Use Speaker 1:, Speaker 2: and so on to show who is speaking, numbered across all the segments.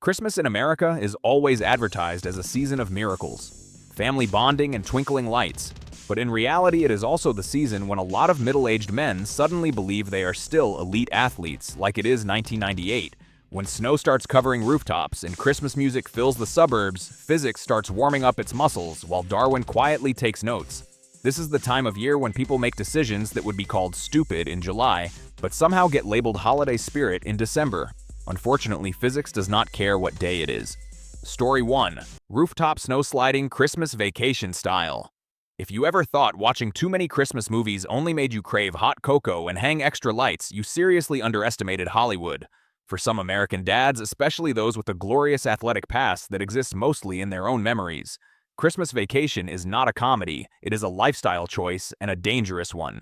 Speaker 1: Christmas in America is always advertised as a season of miracles, family bonding and twinkling lights. But in reality, it is also the season when a lot of middle-aged men suddenly believe they are still elite athletes, like it is 1998. When snow starts covering rooftops and Christmas music fills the suburbs, physics starts warming up its muscles while Darwin quietly takes notes. This is the time of year when people make decisions that would be called stupid in July, but somehow get labeled holiday spirit in December. Unfortunately, physics does not care what day it is. Story 1. Rooftop snow sliding Christmas vacation style. If you ever thought watching too many Christmas movies only made you crave hot cocoa and hang extra lights, you seriously underestimated Hollywood. For some American dads, especially those with a glorious athletic past that exists mostly in their own memories, Christmas Vacation is not a comedy, it is a lifestyle choice and a dangerous one.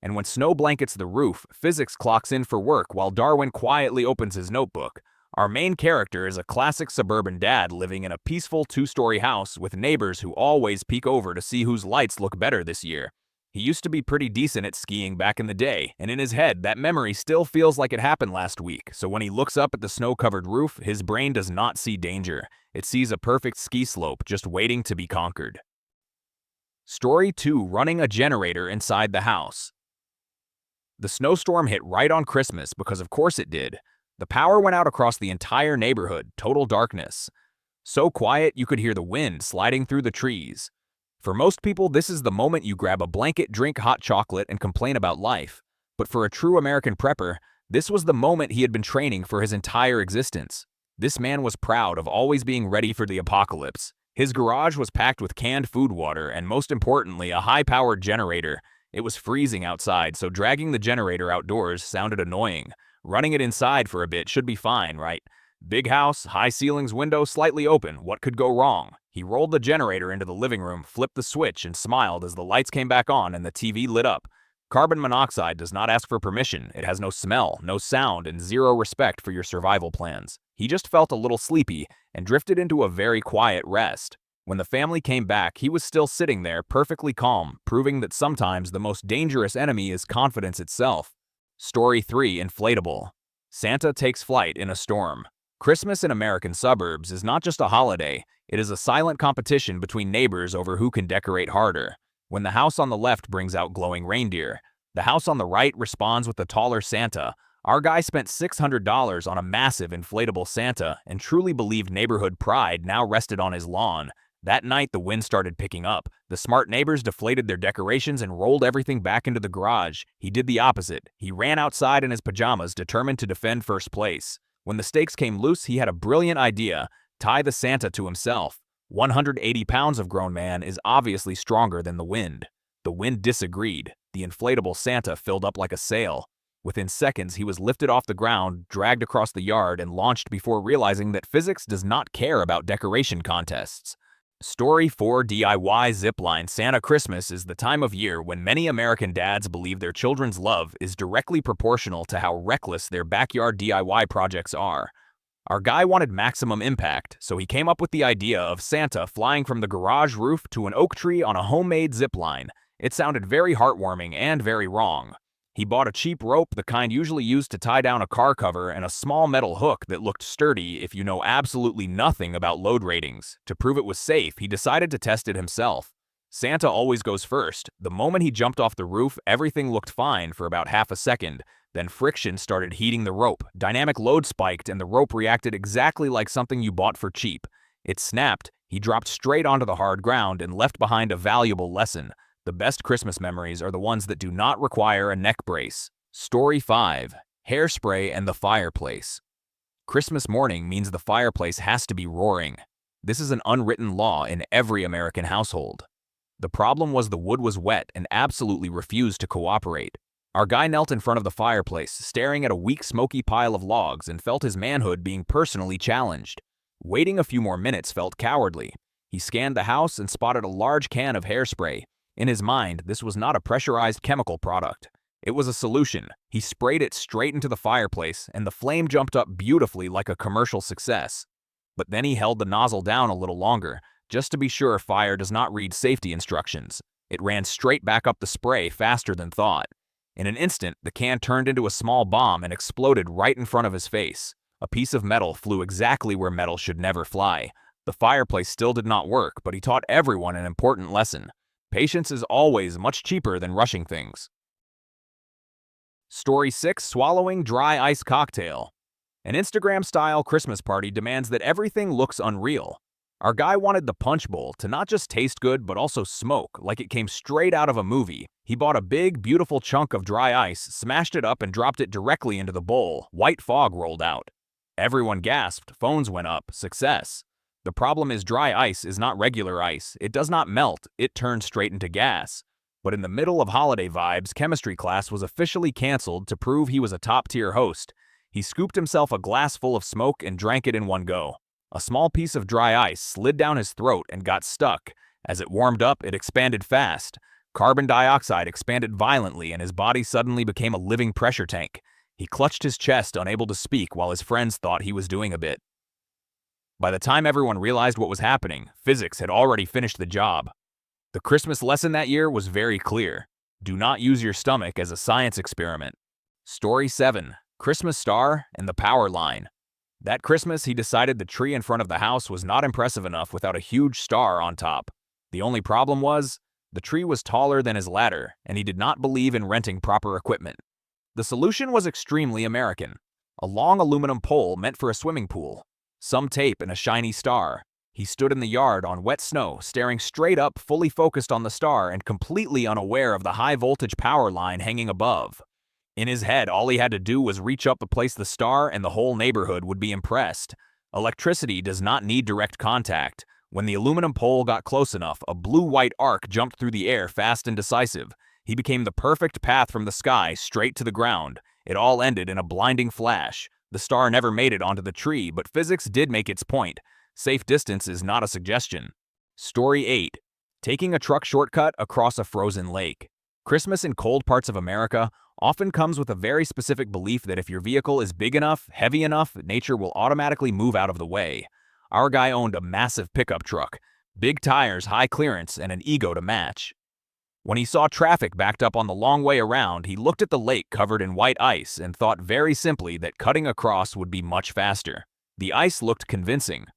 Speaker 1: And when snow blankets the roof, physics clocks in for work while Darwin quietly opens his notebook. Our main character is a classic suburban dad living in a peaceful two-story house with neighbors who always peek over to see whose lights look better this year. He used to be pretty decent at skiing back in the day, and in his head, that memory still feels like it happened last week, so when he looks up at the snow-covered roof, his brain does not see danger. It sees a perfect ski slope just waiting to be conquered. Story 2. Running a generator inside the house. The snowstorm hit right on Christmas because of course it did. The power went out across the entire neighborhood, total darkness. So quiet you could hear the wind sliding through the trees. For most people, this is the moment you grab a blanket, drink hot chocolate, and complain about life. But for a true American prepper, this was the moment he had been training for his entire existence. This man was proud of always being ready for the apocalypse. His garage was packed with canned food water and, most importantly, a high-powered generator. It was freezing outside, so dragging the generator outdoors sounded annoying. Running it inside for a bit should be fine, right? Big house, high ceilings, window slightly open. What could go wrong? He rolled the generator into the living room, flipped the switch, and smiled as the lights came back on and the TV lit up. Carbon monoxide does not ask for permission. It has no smell, no sound, and zero respect for your survival plans. He just felt a little sleepy and drifted into a very quiet rest. When the family came back, he was still sitting there, perfectly calm, proving that sometimes the most dangerous enemy is confidence itself. Story 3. Inflatable. Santa takes flight in a storm. Christmas in American suburbs is not just a holiday, it is a silent competition between neighbors over who can decorate harder. When the house on the left brings out glowing reindeer, the house on the right responds with a taller Santa. Our guy spent $600 on a massive inflatable Santa and truly believed neighborhood pride now rested on his lawn. That night, the wind started picking up. The smart neighbors deflated their decorations and rolled everything back into the garage. He did the opposite. He ran outside in his pajamas, determined to defend first place. When the stakes came loose, he had a brilliant idea: tie the Santa to himself. 180 pounds of grown man is obviously stronger than the wind. The wind disagreed. The inflatable Santa filled up like a sail. Within seconds, he was lifted off the ground, dragged across the yard, and launched before realizing that physics does not care about decoration contests. Story 4. DIY zipline. Santa Christmas is the time of year when many American dads believe their children's love is directly proportional to how reckless their backyard DIY projects are. Our guy wanted maximum impact, so he came up with the idea of Santa flying from the garage roof to an oak tree on a homemade zipline. It sounded very heartwarming and very wrong. He bought a cheap rope, the kind usually used to tie down a car cover, and a small metal hook that looked sturdy if you know absolutely nothing about load ratings. To prove it was safe, he decided to test it himself. Santa always goes first. The moment he jumped off the roof, everything looked fine for about half a second. Then friction started heating the rope. Dynamic load spiked and the rope reacted exactly like something you bought for cheap. It snapped. He dropped straight onto the hard ground and left behind a valuable lesson. The best Christmas memories are the ones that do not require a neck brace. Story 5. Hairspray and the fireplace. Christmas morning means the fireplace has to be roaring. This is an unwritten law in every American household. The problem was the wood was wet and absolutely refused to cooperate. Our guy knelt in front of the fireplace, staring at a weak, smoky pile of logs, and felt his manhood being personally challenged. Waiting a few more minutes felt cowardly. He scanned the house and spotted a large can of hairspray. In his mind, this was not a pressurized chemical product. It was a solution. He sprayed it straight into the fireplace, and the flame jumped up beautifully like a commercial success. But then he held the nozzle down a little longer, just to be sure fire does not read safety instructions. It ran straight back up the spray faster than thought. In an instant, the can turned into a small bomb and exploded right in front of his face. A piece of metal flew exactly where metal should never fly. The fireplace still did not work, but he taught everyone an important lesson. Patience is always much cheaper than rushing things. Story 6: Swallowing Dry Ice Cocktail. An Instagram-style Christmas party demands that everything looks unreal. Our guy wanted the punch bowl to not just taste good but also smoke like it came straight out of a movie. He bought a big, beautiful chunk of dry ice, smashed it up and dropped it directly into the bowl. White fog rolled out. Everyone gasped, phones went up, success. The problem is dry ice is not regular ice. It does not melt, it turns straight into gas. But in the middle of holiday vibes, chemistry class was officially canceled to prove he was a top-tier host. He scooped himself a glass full of smoke and drank it in one go. A small piece of dry ice slid down his throat and got stuck. As it warmed up, it expanded fast. Carbon dioxide expanded violently and his body suddenly became a living pressure tank. He clutched his chest, unable to speak, while his friends thought he was doing a bit. By the time everyone realized what was happening, physics had already finished the job. The Christmas lesson that year was very clear. Do not use your stomach as a science experiment. Story 7: Christmas Star and the Power Line. That Christmas, he decided the tree in front of the house was not impressive enough without a huge star on top. The only problem was, the tree was taller than his ladder, and he did not believe in renting proper equipment. The solution was extremely American. A long aluminum pole meant for a swimming pool, some tape and a shiny star. He stood in the yard on wet snow, staring straight up, fully focused on the star and completely unaware of the high-voltage power line hanging above. In his head, all he had to do was reach up to place the star and the whole neighborhood would be impressed. Electricity does not need direct contact. When the aluminum pole got close enough, a blue-white arc jumped through the air fast and decisive. He became the perfect path from the sky straight to the ground. It all ended in a blinding flash. The star never made it onto the tree, but physics did make its point. Safe distance is not a suggestion. Story 8: Taking a truck shortcut across a frozen lake. Christmas in cold parts of America often comes with a very specific belief that if your vehicle is big enough, heavy enough, nature will automatically move out of the way. Our guy owned a massive pickup truck, big tires, high clearance, and an ego to match. When he saw traffic backed up on the long way around, he looked at the lake covered in white ice and thought very simply that cutting across would be much faster. The ice looked convincing,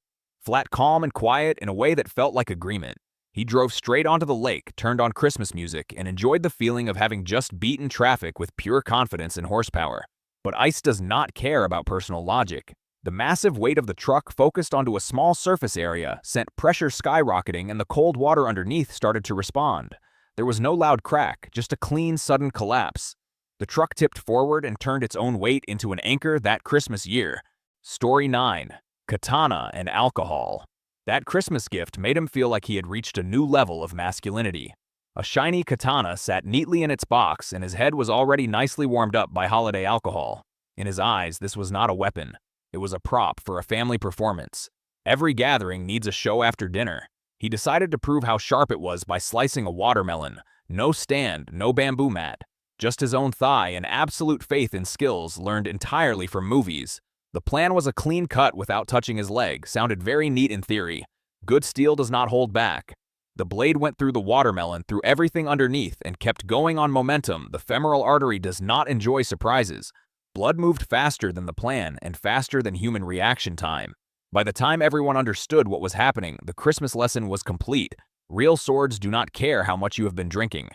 Speaker 1: flat, calm, and quiet in a way that felt like agreement. He drove straight onto the lake, turned on Christmas music, and enjoyed the feeling of having just beaten traffic with pure confidence and horsepower. But ice does not care about personal logic. The massive weight of the truck focused onto a small surface area, sent pressure skyrocketing, and the cold water underneath started to respond. There was no loud crack, just a clean, sudden collapse. The truck tipped forward and turned its own weight into an anchor that Christmas year. Story 9: Katana and Alcohol. That Christmas gift made him feel like he had reached a new level of masculinity. A shiny katana sat neatly in its box, and his head was already nicely warmed up by holiday alcohol. In his eyes, this was not a weapon. It was a prop for a family performance. Every gathering needs a show after dinner. He decided to prove how sharp it was by slicing a watermelon. No stand, no bamboo mat. Just his own thigh and absolute faith in skills learned entirely from movies. The plan was a clean cut without touching his leg. Sounded very neat in theory. Good steel does not hold back. The blade went through the watermelon, through everything underneath, and kept going on momentum. The femoral artery does not enjoy surprises. Blood moved faster than the plan and faster than human reaction time. By the time everyone understood what was happening, the Christmas lesson was complete. Real swords do not care how much you have been drinking.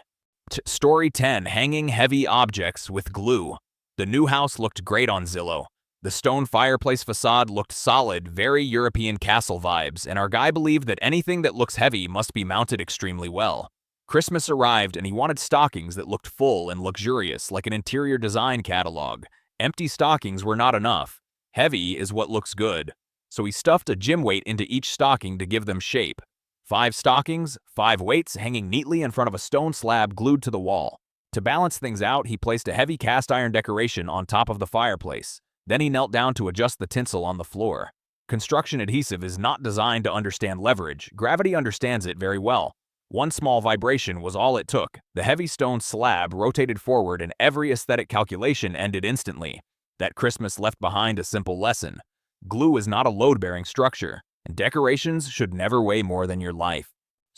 Speaker 1: Story 10: Hanging heavy objects with glue. The new house looked great on Zillow. The stone fireplace facade looked solid, very European castle vibes, and our guy believed that anything that looks heavy must be mounted extremely well. Christmas arrived and he wanted stockings that looked full and luxurious, like an interior design catalog. Empty stockings were not enough. Heavy is what looks good. So he stuffed a gym weight into each stocking to give them shape. 5 stockings, 5 weights hanging neatly in front of a stone slab glued to the wall. To balance things out, he placed a heavy cast iron decoration on top of the fireplace. Then he knelt down to adjust the tinsel on the floor. Construction adhesive is not designed to understand leverage. Gravity understands it very well. One small vibration was all it took. The heavy stone slab rotated forward and every aesthetic calculation ended instantly. That Christmas left behind a simple lesson. Glue is not a load-bearing structure, and decorations should never weigh more than your life.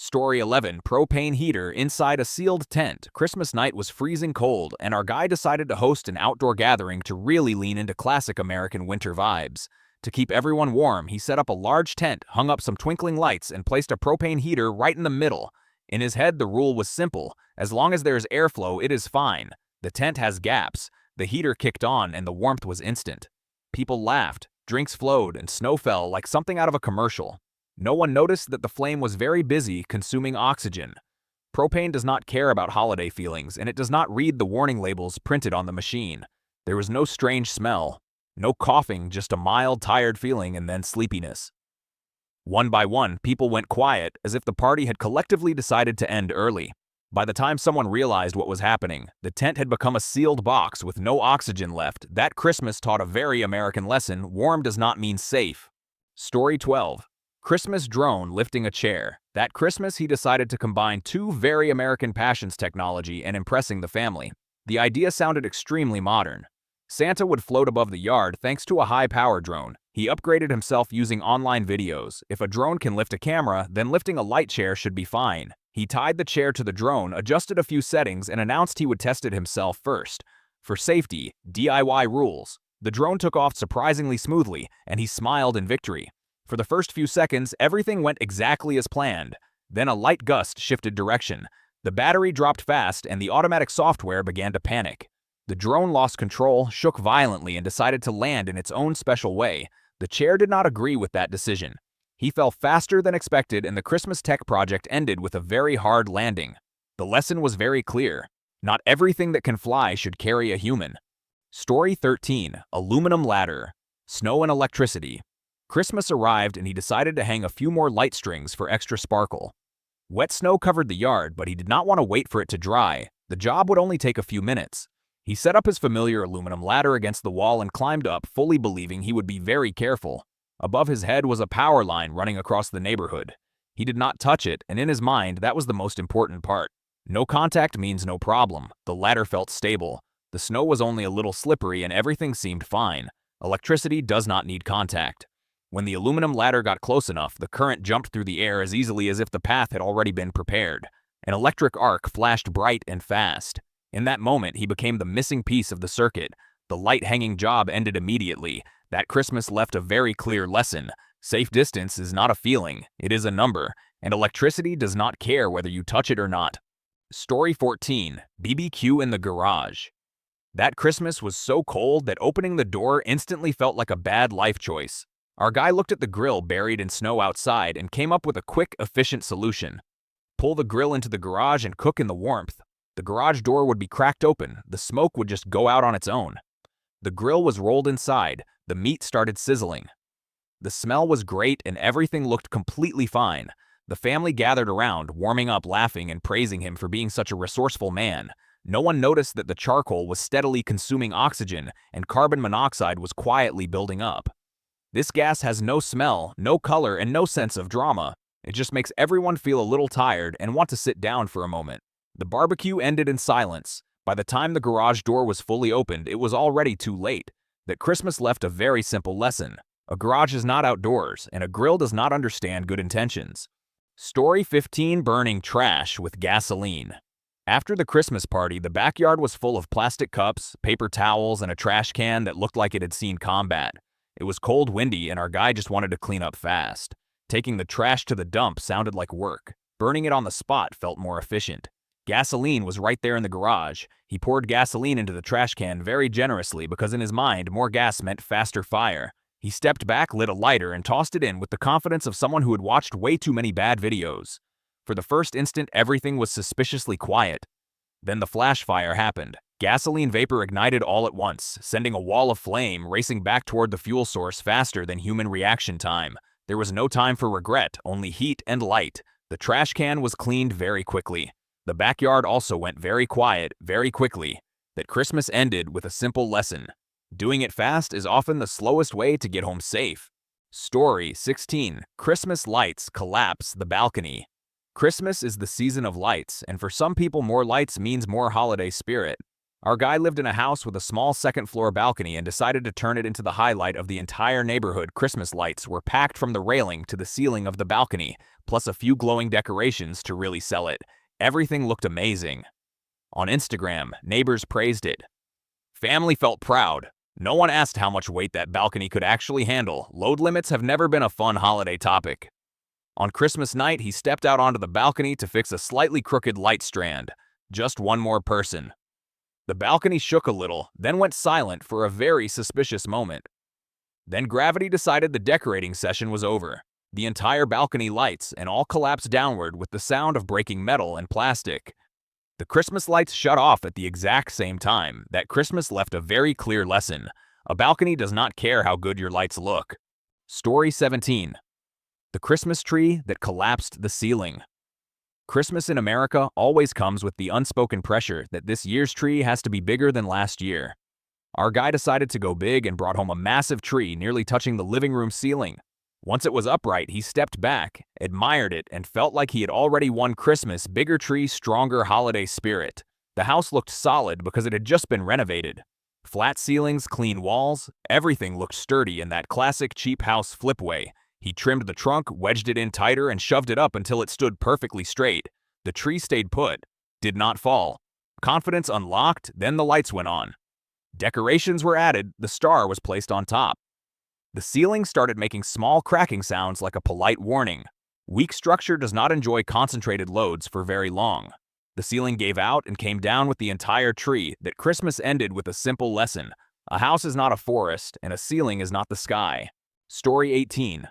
Speaker 1: Story 11, propane heater inside a sealed tent. Christmas night was freezing cold, and our guy decided to host an outdoor gathering to really lean into classic American winter vibes. To keep everyone warm, he set up a large tent, hung up some twinkling lights, and placed a propane heater right in the middle. In his head, the rule was simple: as long as there's airflow, it is fine. The tent has gaps. The heater kicked on, and the warmth was instant. People laughed, drinks flowed, and snow fell like something out of a commercial. No one noticed that the flame was very busy consuming oxygen. Propane does not care about holiday feelings, and it does not read the warning labels printed on the machine. There was no strange smell, no coughing, just a mild, tired feeling and then sleepiness. One by one, people went quiet, as if the party had collectively decided to end early. By the time someone realized what was happening, the tent had become a sealed box with no oxygen left. That Christmas taught a very American lesson: warm does not mean safe. Story 12. Christmas drone lifting a chair. That Christmas, he decided to combine two very American passions: technology and impressing the family. The idea sounded extremely modern. Santa would float above the yard thanks to a high-power drone. He upgraded himself using online videos. If a drone can lift a camera, then lifting a light chair should be fine. He tied the chair to the drone, adjusted a few settings, and announced he would test it himself first. For safety, DIY rules. The drone took off surprisingly smoothly, and he smiled in victory. For the first few seconds, everything went exactly as planned. Then a light gust shifted direction. The battery dropped fast, and the automatic software began to panic. The drone lost control, shook violently, and decided to land in its own special way. The chair did not agree with that decision. He fell faster than expected, and the Christmas tech project ended with a very hard landing. The lesson was very clear: not everything that can fly should carry a human. Story 13, aluminum ladder. Snow and electricity. Christmas arrived, and he decided to hang a few more light strings for extra sparkle. Wet snow covered the yard, but he did not want to wait for it to dry. The job would only take a few minutes. He set up his familiar aluminum ladder against the wall and climbed up, fully believing he would be very careful. Above his head was a power line running across the neighborhood. He did not touch it, and in his mind, that was the most important part. No contact means no problem. The ladder felt stable. The snow was only a little slippery, and everything seemed fine. Electricity does not need contact. When the aluminum ladder got close enough, the current jumped through the air as easily as if the path had already been prepared. An electric arc flashed bright and fast. In that moment, he became the missing piece of the circuit. The light-hanging job ended immediately. That Christmas left a very clear lesson: safe distance is not a feeling, it is a number, and electricity does not care whether you touch it or not. Story 14, BBQ in the garage. That Christmas was so cold that opening the door instantly felt like a bad life choice. Our guy looked at the grill buried in snow outside and came up with a quick, efficient solution. Pull the grill into the garage and cook in the warmth. The garage door would be cracked open. The smoke would just go out on its own. The grill was rolled inside. The meat started sizzling. The smell was great, and everything looked completely fine. The family gathered around, warming up, laughing, and praising him for being such a resourceful man. No one noticed that the charcoal was steadily consuming oxygen, and carbon monoxide was quietly building up. This gas has no smell, no color, and no sense of drama. It just makes everyone feel a little tired and want to sit down for a moment. The barbecue ended in silence. By the time the garage door was fully opened, it was already too late. That Christmas left a very simple lesson: a garage is not outdoors, and a grill does not understand good intentions. Story 15, burning trash with gasoline. After the Christmas party, the backyard was full of plastic cups, paper towels, and a trash can that looked like it had seen combat. It was cold, windy, and our guy just wanted to clean up fast. Taking the trash to the dump sounded like work. Burning it on the spot felt more efficient. Gasoline was right there in the garage. He poured gasoline into the trash can very generously because in his mind, more gas meant faster fire. He stepped back, lit a lighter, and tossed it in with the confidence of someone who had watched way too many bad videos. For the first instant, everything was suspiciously quiet. Then the flash fire happened. Gasoline vapor ignited all at once, sending a wall of flame racing back toward the fuel source faster than human reaction time. There was no time for regret, only heat and light. The trash can was cleaned very quickly. The backyard also went very quiet, very quickly. That Christmas ended with a simple lesson: doing it fast is often the slowest way to get home safe. Story 16, Christmas lights collapse the balcony. Christmas is the season of lights, and for some people more lights means more holiday spirit. Our guy lived in a house with a small second-floor balcony and decided to turn it into the highlight of the entire neighborhood. Christmas lights were packed from the railing to the ceiling of the balcony, plus a few glowing decorations to really sell it. Everything looked amazing. On Instagram, neighbors praised it. Family felt proud. No one asked how much weight that balcony could actually handle. Load limits have never been a fun holiday topic. On Christmas night, he stepped out onto the balcony to fix a slightly crooked light strand. Just one more person. The balcony shook a little, then went silent for a very suspicious moment. Then gravity decided the decorating session was over. The entire balcony lights and all collapsed downward with the sound of breaking metal and plastic. The Christmas lights shut off at the exact same time. That Christmas left a very clear lesson. A balcony does not care how good your lights look. Story 17. The Christmas tree that collapsed the ceiling. Christmas in America always comes with the unspoken pressure that this year's tree has to be bigger than last year. Our guy decided to go big and brought home a massive tree nearly touching the living room ceiling. Once it was upright, he stepped back, admired it, and felt like he had already won Christmas. Bigger tree, stronger holiday spirit. The house looked solid because it had just been renovated. Flat ceilings, clean walls, everything looked sturdy in that classic cheap house flip way. He trimmed the trunk, wedged it in tighter, and shoved it up until it stood perfectly straight. The tree stayed put, did not fall. Confidence unlocked, then the lights went on. Decorations were added, the star was placed on top. The ceiling started making small cracking sounds like a polite warning. Weak structure does not enjoy concentrated loads for very long. The ceiling gave out and came down with the entire tree. That Christmas ended with a simple lesson. A house is not a forest, and a ceiling is not the sky. Story 18.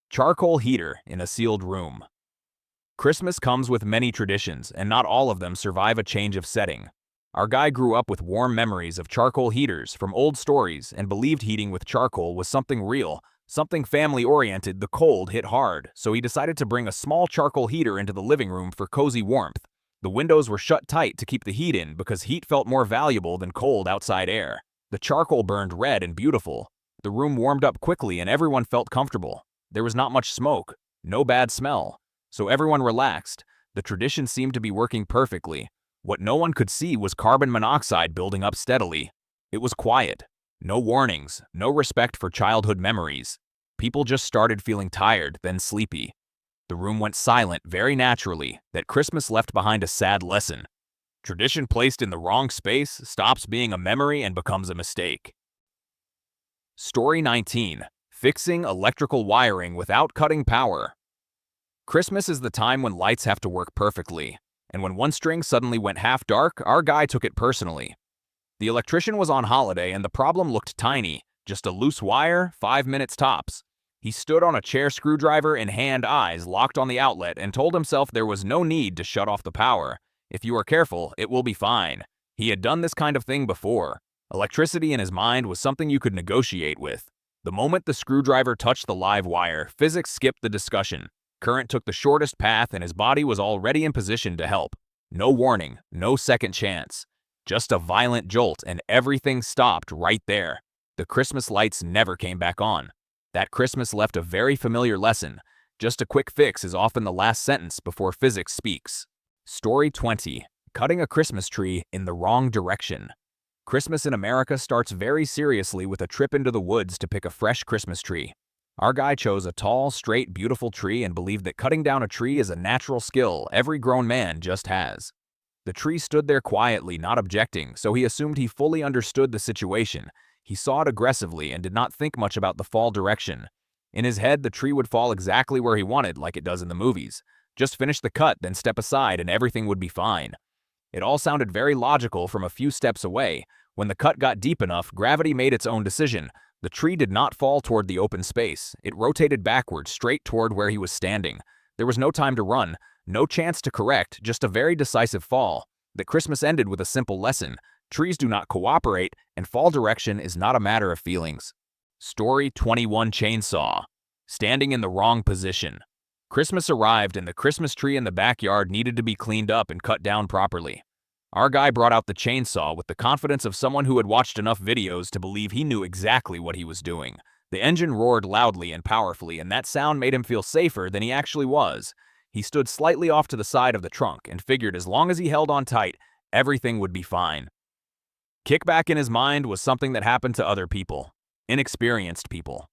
Speaker 1: Charcoal heater in a sealed room. Christmas comes with many traditions, and not all of them survive a change of setting. Our guy grew up with warm memories of charcoal heaters from old stories and believed heating with charcoal was something real, something family-oriented. The cold hit hard, so he decided to bring a small charcoal heater into the living room for cozy warmth. The windows were shut tight to keep the heat in because heat felt more valuable than cold outside air. The charcoal burned red and beautiful. The room warmed up quickly and everyone felt comfortable. There was not much smoke, no bad smell, so everyone relaxed. The tradition seemed to be working perfectly. What no one could see was carbon monoxide building up steadily. It was quiet. No warnings, no respect for childhood memories. People just started feeling tired, then sleepy. The room went silent very naturally. That Christmas left behind a sad lesson. Tradition placed in the wrong space stops being a memory and becomes a mistake. Story 19. Fixing electrical wiring without cutting power. Christmas is the time when lights have to work perfectly. And when one string suddenly went half dark, our guy took it personally. The electrician was on holiday and the problem looked tiny, just a loose wire, 5 minutes tops. He stood on a chair, screwdriver in hand, eyes locked on the outlet, and told himself there was no need to shut off the power. If you are careful, it will be fine. He had done this kind of thing before. Electricity in his mind was something you could negotiate with. The moment the screwdriver touched the live wire, physics skipped the discussion. Current took the shortest path and his body was already in position to help. No warning, no second chance. Just a violent jolt and everything stopped right there. The Christmas lights never came back on. That Christmas left a very familiar lesson. Just a quick fix is often the last sentence before physics speaks. Story 20. Cutting a Christmas tree in the wrong direction. Christmas in America starts very seriously with a trip into the woods to pick a fresh Christmas tree. Our guy chose a tall, straight, beautiful tree and believed that cutting down a tree is a natural skill every grown man just has. The tree stood there quietly, not objecting, so he assumed he fully understood the situation. He sawed aggressively and did not think much about the fall direction. In his head, the tree would fall exactly where he wanted, like it does in the movies. Just finish the cut, then step aside, and everything would be fine. It all sounded very logical from a few steps away. When the cut got deep enough, gravity made its own decision. The tree did not fall toward the open space. It rotated backwards, straight toward where he was standing. There was no time to run, no chance to correct, just a very decisive fall. That Christmas ended with a simple lesson. Trees do not cooperate, and fall direction is not a matter of feelings. Story 21. Chainsaw. Standing in the wrong position. Christmas arrived and the Christmas tree in the backyard needed to be cleaned up and cut down properly. Our guy brought out the chainsaw with the confidence of someone who had watched enough videos to believe he knew exactly what he was doing. The engine roared loudly and powerfully, and that sound made him feel safer than he actually was. He stood slightly off to the side of the trunk and figured as long as he held on tight, everything would be fine. Kickback in his mind was something that happened to other people, inexperienced people.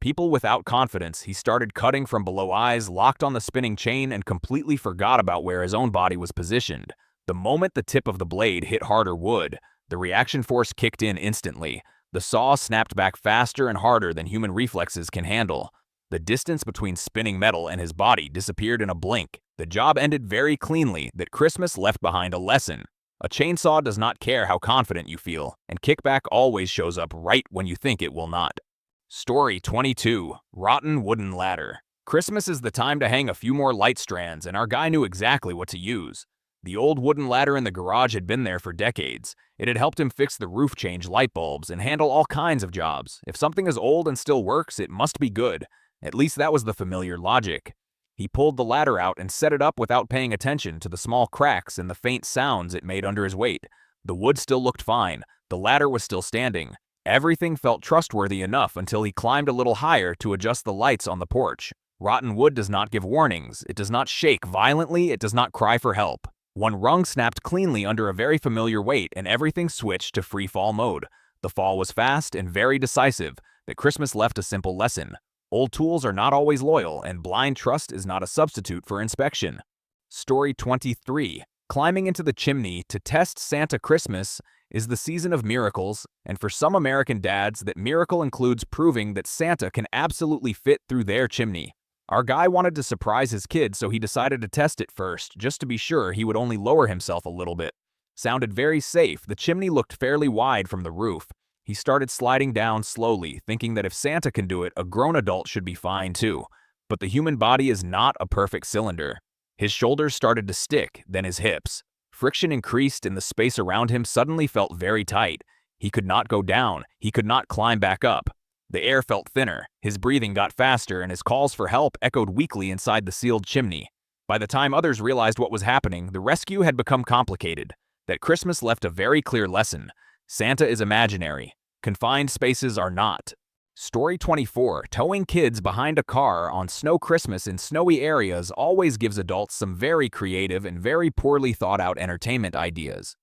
Speaker 1: People without confidence. He started cutting from below eyes, locked on the spinning chain, and completely forgot about where his own body was positioned. The moment the tip of the blade hit harder wood, the reaction force kicked in instantly. The saw snapped back faster and harder than human reflexes can handle. The distance between spinning metal and his body disappeared in a blink. The job ended very cleanly. That Christmas left behind a lesson. A chainsaw does not care how confident you feel, and kickback always shows up right when you think it will not. Story 22. Rotten Wooden Ladder. Christmas is the time to hang a few more light strands, and our guy knew exactly what to use. The old wooden ladder in the garage had been there for decades. It had helped him fix the roof, change light bulbs, and handle all kinds of jobs. If something is old and still works, it must be good. At least that was the familiar logic. He pulled the ladder out and set it up without paying attention to the small cracks and the faint sounds it made under his weight. The wood still looked fine. The ladder was still standing. Everything felt trustworthy enough until he climbed a little higher to adjust the lights on the porch. Rotten wood does not give warnings. It does not shake violently. It does not cry for help. One rung snapped cleanly under a very familiar weight, and everything switched to free fall mode. The fall was fast and very decisive. That Christmas left a simple lesson. Old tools are not always loyal, and blind trust is not a substitute for inspection. Story 23. Climbing into the chimney to test Santa. Christmas is the season of miracles, and for some American dads, that miracle includes proving that Santa can absolutely fit through their chimney. Our guy wanted to surprise his kid, so he decided to test it first, just to be sure he would only lower himself a little bit. Sounded very safe. The chimney looked fairly wide from the roof. He started sliding down slowly, thinking that if Santa can do it, a grown adult should be fine too. But the human body is not a perfect cylinder. His shoulders started to stick, then his hips. Friction increased and the space around him suddenly felt very tight. He could not go down. He could not climb back up. The air felt thinner. His breathing got faster and his calls for help echoed weakly inside the sealed chimney. By the time others realized what was happening, the rescue had become complicated. That Christmas left a very clear lesson. Santa is imaginary. Confined spaces are not. Story 24. Towing kids behind a car on snow. Christmas in snowy areas always gives adults some very creative and very poorly thought out entertainment ideas.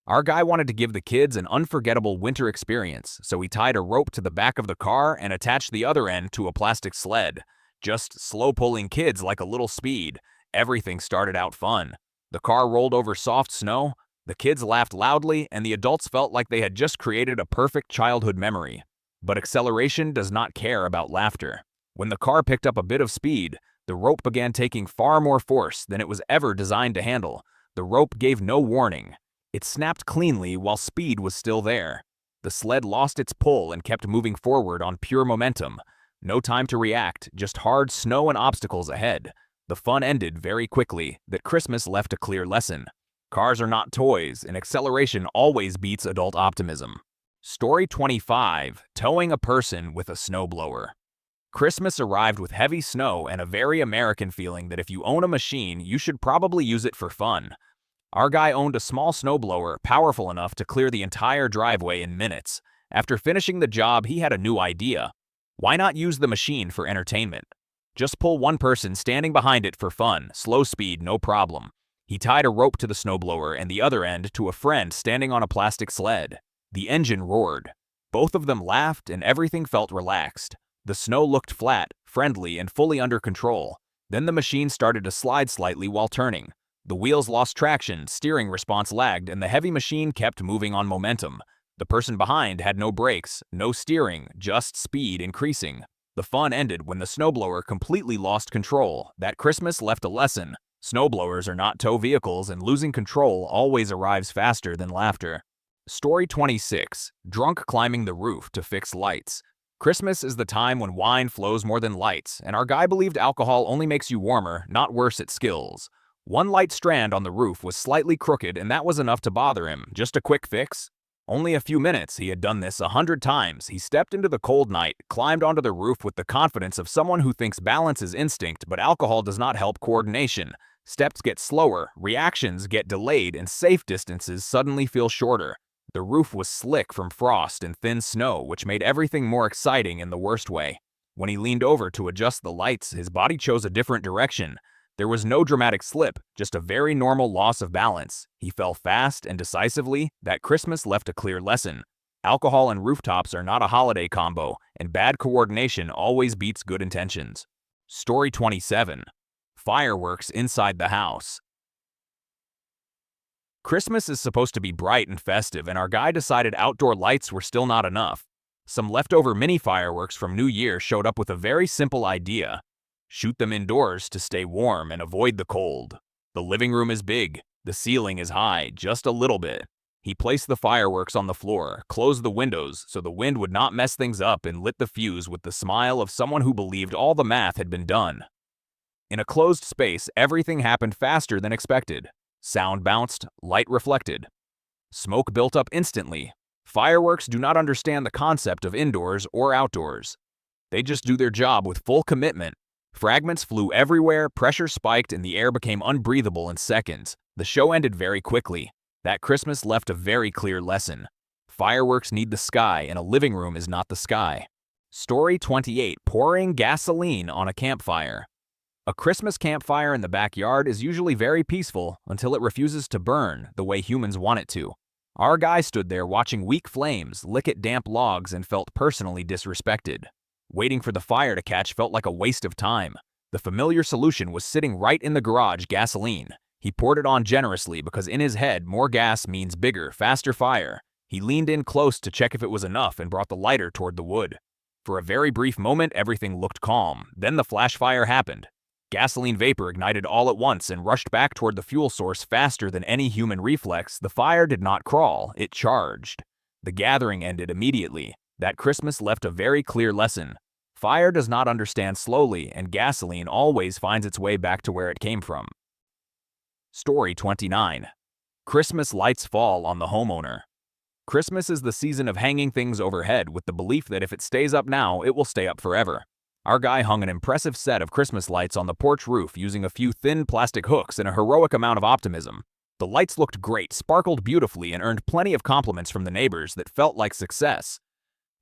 Speaker 1: Our guy wanted to give the kids an unforgettable winter experience, so he tied a rope to the back of the car and attached the other end to a plastic sled. Just slow pulling kids like a little speed. Everything started out fun. The car rolled over soft snow. The kids laughed loudly, and the adults felt like they had just created a perfect childhood memory. But acceleration does not care about laughter. When the car picked up a bit of speed, the rope began taking far more force than it was ever designed to handle. The rope gave no warning. It snapped cleanly while speed was still there. The sled lost its pull and kept moving forward on pure momentum. No time to react, just hard snow and obstacles ahead. The fun ended very quickly. That Christmas left a clear lesson. Cars are not toys, and acceleration always beats adult optimism. Story 25. Towing a person with a snowblower. Christmas arrived with heavy snow and a very American feeling that if you own a machine, you should probably use it for fun. Our guy owned a small snowblower powerful enough to clear the entire driveway in minutes. After finishing the job, he had a new idea. Why not use the machine for entertainment? Just pull one person standing behind it for fun, slow speed, no problem. He tied a rope to the snowblower and the other end to a friend standing on a plastic sled. The engine roared. Both of them laughed and everything felt relaxed. The snow looked flat, friendly, and fully under control. Then the machine started to slide slightly while turning. The wheels lost traction, steering response lagged, and the heavy machine kept moving on momentum. The person behind had no brakes, no steering, just speed increasing. The fun ended when the snowblower completely lost control. That Christmas left a lesson. Snowblowers are not tow vehicles, and losing control always arrives faster than laughter. Story 26. Drunk climbing the roof to fix lights. Christmas is the time when wine flows more than lights, and our guy believed alcohol only makes you warmer, not worse at skills. One light strand on the roof was slightly crooked, and that was enough to bother him. Just a quick fix? Only a few minutes. He had done this 100 times. He stepped into the cold night, climbed onto the roof with the confidence of someone who thinks balance is instinct, but alcohol does not help coordination. Steps get slower, reactions get delayed, and safe distances suddenly feel shorter. The roof was slick from frost and thin snow, which made everything more exciting in the worst way. When he leaned over to adjust the lights, his body chose a different direction. There was no dramatic slip, just a very normal loss of balance. He fell fast and decisively. That Christmas left a clear lesson. Alcohol and rooftops are not a holiday combo, and bad coordination always beats good intentions. Story 27. Fireworks inside the house. Christmas is supposed to be bright and festive, and our guy decided outdoor lights were still not enough. Some leftover mini fireworks from New Year showed up with a very simple idea. Shoot them indoors to stay warm and avoid the cold. The living room is big. The ceiling is high, just a little bit. He placed the fireworks on the floor, closed the windows so the wind would not mess things up, and lit the fuse with the smile of someone who believed all the math had been done. In a closed space, everything happened faster than expected. Sound bounced, light reflected. Smoke built up instantly. Fireworks do not understand the concept of indoors or outdoors. They just do their job with full commitment. Fragments flew everywhere, pressure spiked, and the air became unbreathable in seconds. The show ended very quickly. That Christmas left a very clear lesson. Fireworks need the sky, and a living room is not the sky. Story 28. Pouring gasoline on a campfire. A Christmas campfire in the backyard is usually very peaceful until it refuses to burn the way humans want it to. Our guy stood there watching weak flames lick at damp logs and felt personally disrespected. Waiting for the fire to catch felt like a waste of time. The familiar solution was sitting right in the garage: gasoline. He poured it on generously because in his head, more gas means bigger, faster fire. He leaned in close to check if it was enough and brought the lighter toward the wood. For a very brief moment, everything looked calm. Then the flash fire happened. Gasoline vapor ignited all at once and rushed back toward the fuel source faster than any human reflex. The fire did not crawl, it charged. The gathering ended immediately. That Christmas left a very clear lesson. Fire does not understand slowly, and gasoline always finds its way back to where it came from. Story 29. Christmas lights fall on the homeowner. Christmas is the season of hanging things overhead with the belief that if it stays up now, it will stay up forever. Our guy hung an impressive set of Christmas lights on the porch roof using a few thin plastic hooks and a heroic amount of optimism. The lights looked great, sparkled beautifully, and earned plenty of compliments from the neighbors that felt like success.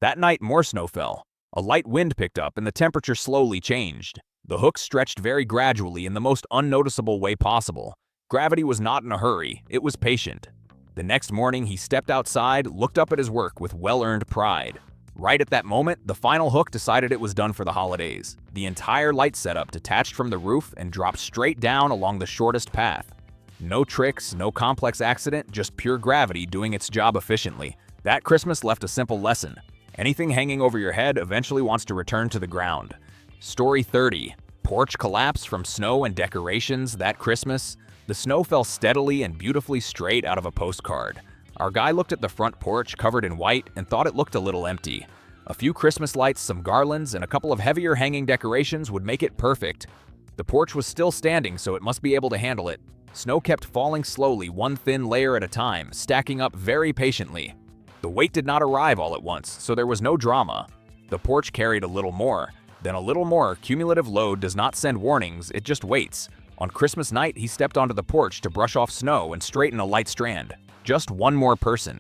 Speaker 1: That night, more snow fell. A light wind picked up and the temperature slowly changed. The hooks stretched very gradually in the most unnoticeable way possible. Gravity was not in a hurry, it was patient. The next morning, he stepped outside, looked up at his work with well-earned pride. Right at that moment, the final hook decided it was done for the holidays. The entire light setup detached from the roof and dropped straight down along the shortest path. No tricks, no complex accident, just pure gravity doing its job efficiently. That Christmas left a simple lesson. Anything hanging over your head eventually wants to return to the ground. Story 30. Porch collapse from snow and decorations that Christmas. The snow fell steadily and beautifully straight out of a postcard. Our guy looked at the front porch covered in white and thought it looked a little empty. A few Christmas lights, some garlands, and a couple of heavier hanging decorations would make it perfect. The porch was still standing, so it must be able to handle it. Snow kept falling slowly, one thin layer at a time, stacking up very patiently. The weight did not arrive all at once, so there was no drama. The porch carried a little more, then a little more. Cumulative load does not send warnings, it just waits. On Christmas night, he stepped onto the porch to brush off snow and straighten a light strand. Just one more person.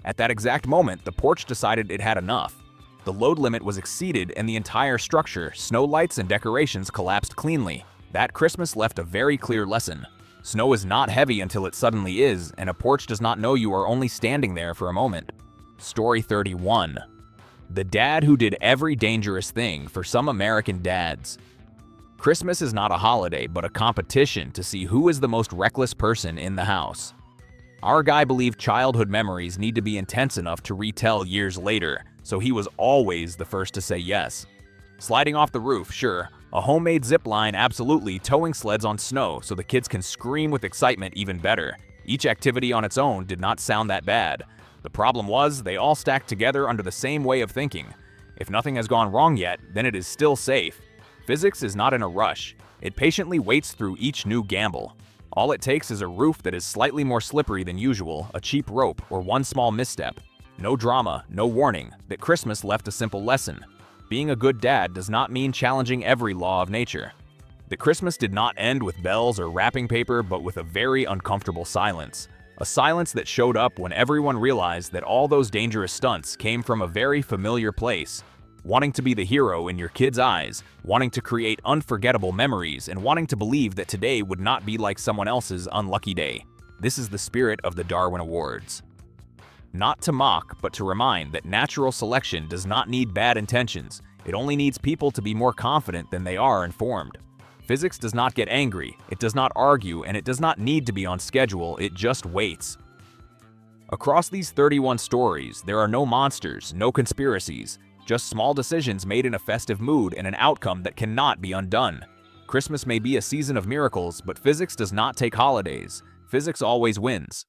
Speaker 1: At that exact moment, the porch decided it had enough. The load limit was exceeded and the entire structure, snow lights and decorations, collapsed cleanly. That Christmas left a very clear lesson. Snow is not heavy until it suddenly is, and a porch does not know you are only standing there for a moment. Story 31. The dad who did every dangerous thing for some American dads. Christmas is not a holiday, but a competition to see who is the most reckless person in the house. Our guy believed childhood memories need to be intense enough to retell years later, so he was always the first to say yes. Sliding off the roof, sure. A homemade zip line, absolutely. Towing sleds on snow so the kids can scream with excitement, even better. Each activity on its own did not sound that bad. The problem was, they all stacked together under the same way of thinking. If nothing has gone wrong yet, then it is still safe. Physics is not in a rush. It patiently waits through each new gamble. All it takes is a roof that is slightly more slippery than usual, a cheap rope, or one small misstep. No drama, no warning. That Christmas left a simple lesson. Being a good dad does not mean challenging every law of nature. The Christmas did not end with bells or wrapping paper, but with a very uncomfortable silence. A silence that showed up when everyone realized that all those dangerous stunts came from a very familiar place. wanting to be the hero in your kids' eyes, wanting to create unforgettable memories, and wanting to believe that today would not be like someone else's unlucky day. This is the spirit of the Darwin Awards. Not to mock, but to remind that natural selection does not need bad intentions. It only needs people to be more confident than they are informed. Physics does not get angry, it does not argue, and it does not need to be on schedule, it just waits. Across these 31 stories, there are no monsters, no conspiracies, just small decisions made in a festive mood and an outcome that cannot be undone. Christmas may be a season of miracles, but physics does not take holidays. Physics always wins.